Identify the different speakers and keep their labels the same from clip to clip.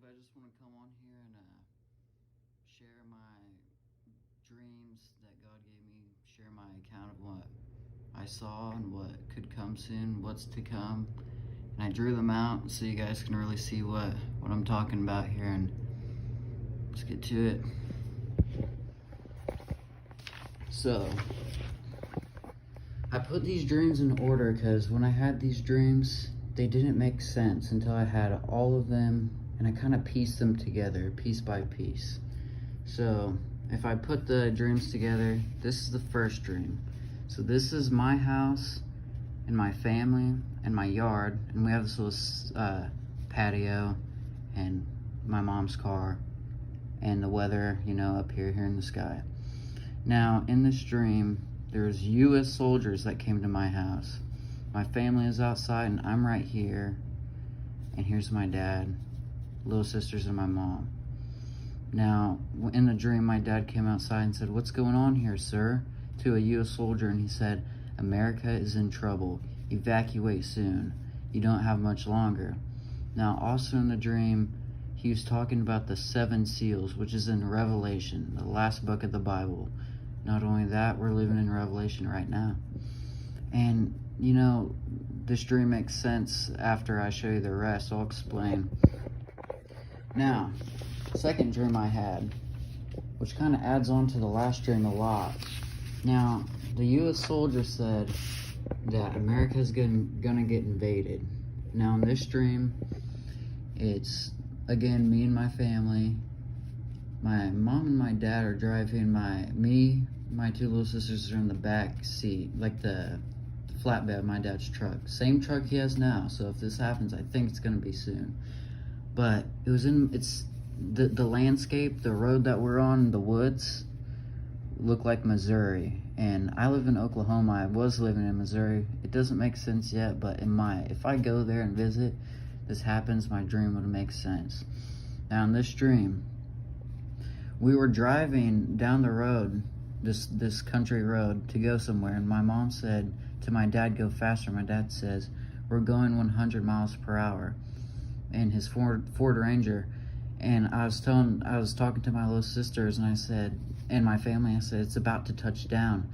Speaker 1: I just want to come on here and share my dreams that God gave me, share my account of what I saw and what could come soon, what's to come. And I drew them out so you guys can really see what I'm talking about here, and let's get to it. So, I put these dreams in order because when I had these dreams, they didn't make sense until I had all of them, and I kind of pieced them together, piece by piece. So, if I put the dreams together, this is the first dream. So this is my house, and my family, and my yard, and we have this little patio, and my mom's car, and the weather, you know, up here in the sky. Now, in this dream, there's U.S. soldiers that came to my house. My family is outside, and I'm right here, and here's my dad, little sisters, and my mom. Now, in the dream, my dad came outside and said, "What's going on here, sir?" to a U.S. soldier, and he said, "America is in trouble. Evacuate soon. You don't have much longer." Now, also in the dream, he was talking about the 7 seals, which is in Revelation, the last book of the Bible. Not only that, we're living in Revelation right now. And, you know, this dream makes sense after I show you the rest. I'll explain. Now, second dream I had, which kind of adds on to the last dream a lot. Now, the U.S. soldier said that America is gonna get invaded. Now, in this dream, it's, again, me and my family. My mom and my dad are driving. My 2 little sisters are in the back seat, like the flatbed of my dad's truck. Same truck he has now, so if this happens, I think it's gonna be soon. But it's the landscape, the road that we're on, the woods, look like Missouri. And I live in Oklahoma. I was living in Missouri. It doesn't make sense yet, but if I go there and visit, this happens, my dream would make sense. Now, in this dream, we were driving down the road, this country road, to go somewhere, and my mom said to my dad, "Go faster." My dad says, "We're going 100 miles per hour in his Ford Ranger." And I was talking to my little sisters, and I said, and my family, I said, "It's about to touch down."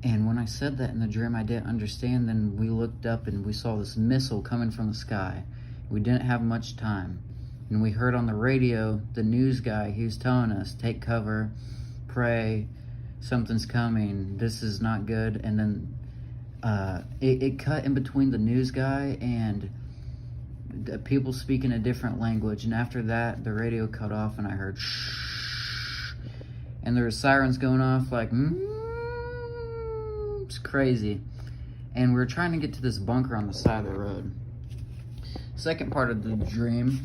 Speaker 1: And when I said that in the dream, I didn't understand. Then we looked up and we saw this missile coming from the sky. We didn't have much time. And we heard on the radio, the news guy, he was telling us, "Take cover, pray, something's coming, this is not good." And then it cut in between the news guy and the people speaking a different language. And after that, the radio cut off, and I heard shh. And there were sirens going off like, it's crazy. And we were trying to get to this bunker on the side of the road. Second part of the dream,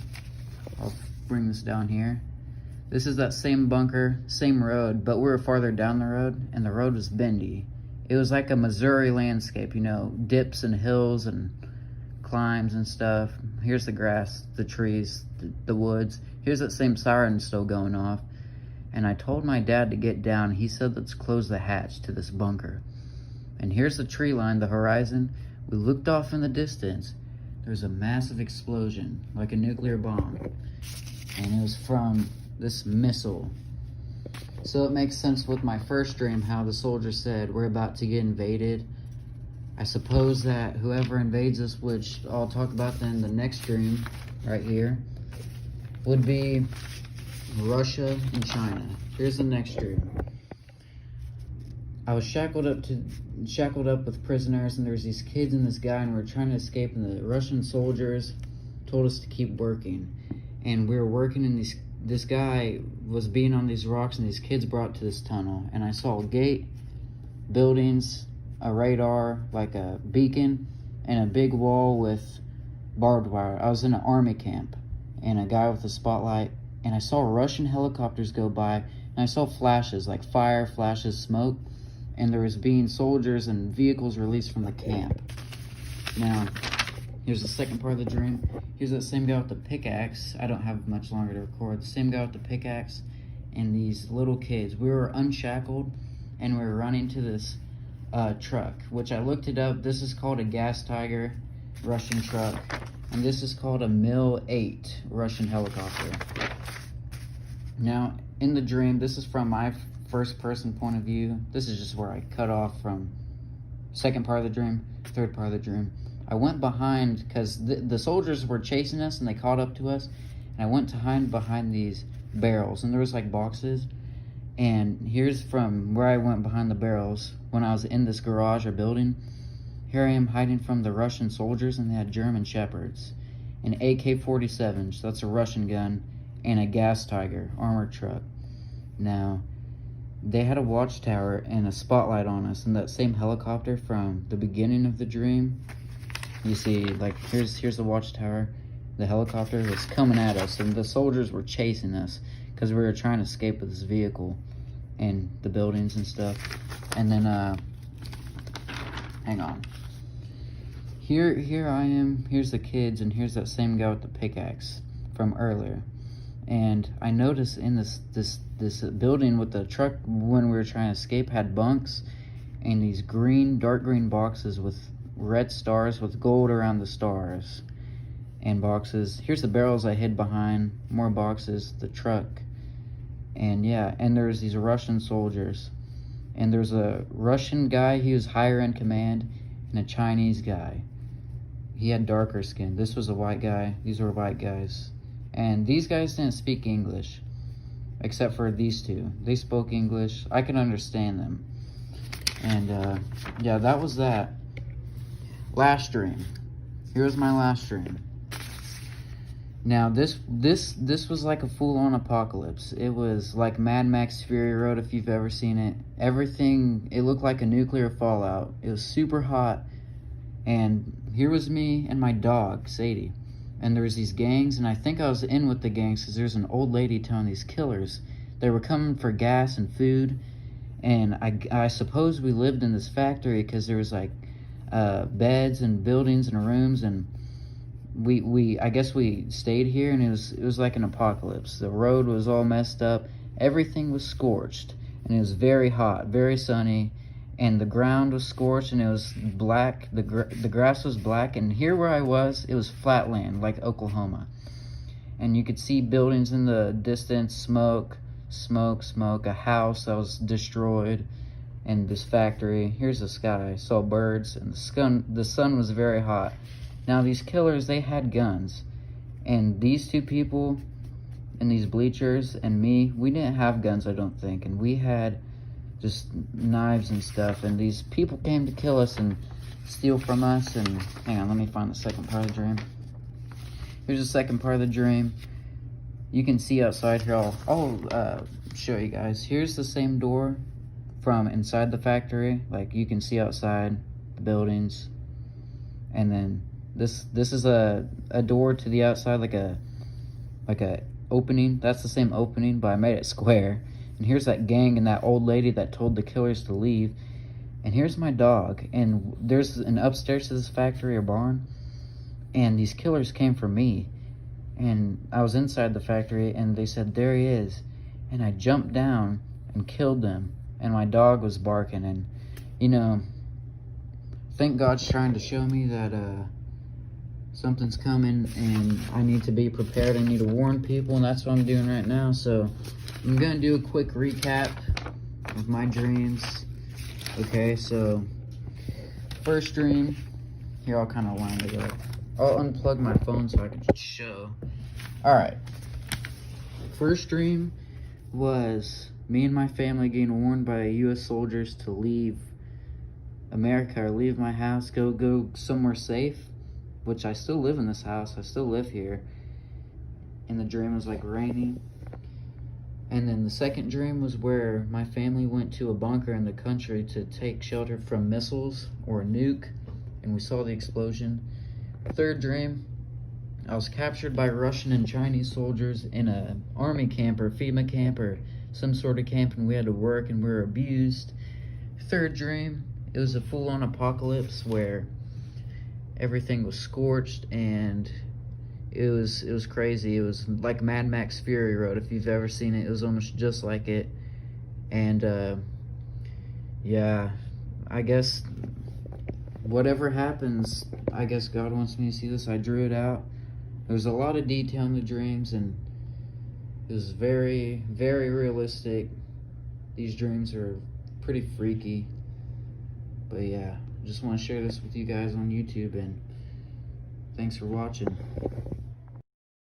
Speaker 1: I'll bring this down here. This is that same bunker, same road, but we were farther down the road, and the road was bendy. It was like a Missouri landscape, you know, dips and hills and climbs and stuff. Here's the grass, the trees, the woods. Here's that same siren still going off. And I told my dad to get down. He said, "Let's close the hatch to this bunker." And here's the tree line, the horizon. We looked off in the distance. There's a massive explosion, like a nuclear bomb. And it was from this missile. So it makes sense with my first dream, how the soldier said, "We're about to get invaded." I suppose that whoever invades us, which I'll talk about then the next dream, right here, would be Russia and China. Here's the next dream. I was shackled up with prisoners, and there's these kids and this guy, and we were trying to escape, and the Russian soldiers told us to keep working. And we were working, and this guy was being on these rocks, and these kids brought to this tunnel. And I saw a gate, buildings, a radar, like a beacon, and a big wall with barbed wire. I was in an army camp, and a guy with a spotlight, and I saw Russian helicopters go by, and I saw flashes, like fire, flashes, smoke, and there was being soldiers and vehicles released from the camp. Now, here's the second part of the dream. Here's that same guy with the pickaxe. I don't have much longer to record. The same guy with the pickaxe and these little kids. We were unshackled, and we were running to this truck, which I looked it up. This is called a gas tiger Russian truck. And this is called a Mil-8 Russian helicopter. Now, in the dream, this is from my first person point of view. This is just where I cut off from second part of the dream, third part of the dream. I went behind, because the soldiers were chasing us and they caught up to us. And I went to hide behind these barrels, and there was like boxes. And here's from where I went behind the barrels when I was in this garage or building. Here I am hiding from the Russian soldiers, and they had German Shepherds, an AK-47, so that's a Russian gun, and a Gas Tiger armored truck. Now, they had a watchtower and a spotlight on us, and that same helicopter from the beginning of the dream. You see, like, here's the watchtower. The helicopter was coming at us, and the soldiers were chasing us because we were trying to escape with this vehicle and the buildings and stuff. And then, hang on. Here I am. Here's the kids, and here's that same guy with the pickaxe from earlier. And I noticed in this building with the truck when we were trying to escape had bunks and these dark green boxes with red stars with gold around the stars. And boxes. Here's the barrels I hid behind. More boxes. The truck. And yeah, and there's these Russian soldiers. And there's a Russian guy, he was higher in command, and a Chinese guy. He had darker skin. This was a white guy. These were white guys. And these guys didn't speak English. Except for these two. They spoke English. I could understand them. And yeah, that was that. Last dream. Here's my last dream. Now, this was like a full-on apocalypse. It was like Mad Max Fury Road, if you've ever seen it. Everything, it looked like a nuclear fallout. It was super hot. And here was me and my dog, Sadie. And there was these gangs, and I think I was in with the gangs because there's an old lady telling these killers. They were coming for gas and food. And I suppose we lived in this factory because there was like beds and buildings and rooms, and I guess we stayed here, and it was like an apocalypse. The road was all messed up. Everything was scorched, and it was very hot, very sunny, and the ground was scorched, and it was black. The grass was black, and here where I was, it was flat land, like Oklahoma. And you could see buildings in the distance, smoke, a house that was destroyed, and this factory. Here's the sky, saw birds, and the sun was very hot. Now, these killers, they had guns, and these two people in these bleachers and me, we didn't have guns, I don't think, and we had just knives and stuff, and these people came to kill us and steal from us. And hang on, let me find the second part of the dream. Here's the second part of the dream. You can see outside here. I'll show you guys. Here's the same door from inside the factory. Like, you can see outside the buildings, and then this is a door to the outside, like a opening. That's the same opening, but I made it square. And here's that gang and that old lady that told the killers to leave. And here's my dog. And there's an upstairs to this factory or barn, and these killers came for me. And I was inside the factory, and they said, there he is. And I jumped down and killed them. And my dog was barking. And, you know, I think God's trying to show me that something's coming, and I need to be prepared. I need to warn people, and that's what I'm doing right now. So I'm going to do a quick recap of my dreams. Okay, so first dream. Here, I'll kind of line it up. I'll unplug my phone so I can just show. Alright. First dream was me and my family getting warned by U.S. soldiers to leave America, or leave my house, go somewhere safe, which I still live in this house. I still live here. And the dream was like rainy. And then the second dream was where my family went to a bunker in the country to take shelter from missiles or a nuke, and we saw the explosion. Third dream, I was captured by Russian and Chinese soldiers in a army camp or FEMA camp or some sort of camp, and we had to work and we were abused. Third dream, it was a full-on apocalypse where everything was scorched, and it was crazy. It was like Mad Max Fury Road, if you've ever seen it. It was almost just like it. And yeah, I guess whatever happens, I guess God wants me to see this. I drew it out. There's a lot of detail in the dreams, and it was very, very realistic. These dreams are pretty freaky. But yeah, just want to share this with you guys on YouTube, and thanks for watching.